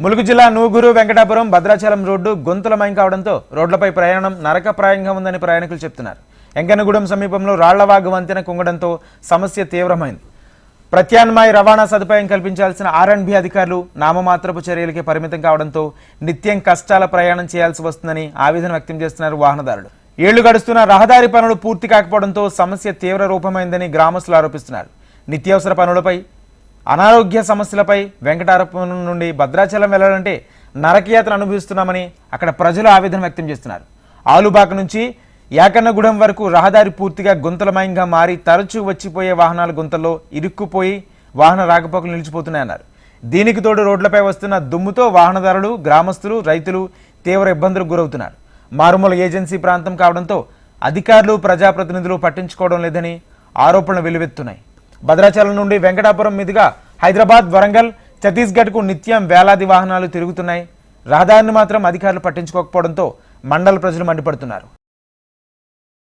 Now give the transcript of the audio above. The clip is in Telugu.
ములుగు జిల్లా నూగూరు వెంకటాపురం భద్రాచలం రోడ్డు గుంతలమయం కావడంతో రోడ్లపై ప్రయాణం నరకప్రాయంగా ఉందని ప్రయాణికులు చెప్తున్నారు. ఎంకన్నగూడెం సమీపంలో రాళ్లవాగు వంతెన కుంగడంతో సమస్య తీవ్రమైంది. ప్రత్యామ్నాయ రవాణా సదుపాయం కల్పించాల్సిన ఆర్ఎండ్బి అధికారులు నామమాత్రపు చర్యలకే పరిమితం కావడంతో నిత్యం కష్టాల ప్రయాణం చేయాల్సి వస్తుందని ఆవేదన వ్యక్తం చేస్తున్నారు వాహనదారులు. ఏళ్లు గడుస్తున్న రహదారి పనులు పూర్తి కాకపోవడంతో సమస్య తీవ్ర రూపమైందని గ్రామస్తులు ఆరోపిస్తున్నారు. నిత్యావసర పనులపై అనారోగ్య సమస్యలపై వెంకటాపురం నుండి భద్రాచలం వెళ్లాలంటే నరకయాత్ర అనుభవిస్తున్నామని అక్కడ ప్రజలు ఆవేదన వ్యక్తం చేస్తున్నారు. ఆలుబాక నుంచి యాకన్నగూడెం వరకు రహదారి పూర్తిగా గుంతలమయంగా మారి తరచూ వచ్చిపోయే వాహనాలు గుంతల్లో ఇరుక్కుపోయి వాహన రాకపోకలు నిలిచిపోతున్నాయన్నారు. దీనికి తోడు రోడ్లపై వస్తున్న దుమ్ముతో వాహనదారులు, గ్రామస్తులు, రైతులు తీవ్ర ఇబ్బందులకు గురవుతున్నారు. మారుమూల ఏజెన్సీ ప్రాంతం కావడంతో అధికారులు, ప్రజాప్రతినిధులు పట్టించుకోవడం లేదని ఆరోపణలు వెల్లువెత్తున్నాయి. భద్రాచలం నుండి వెంకటాపురం మీదుగా హైదరాబాద్, వరంగల్, ఛత్తీస్గఢ్కు నిత్యం వేలాది వాహనాలు తిరుగుతున్నాయి. రహదారిని మాత్రం అధికారులు పట్టించుకోకపోవడంతో మండల ప్రజలు మండిపడుతున్నారు.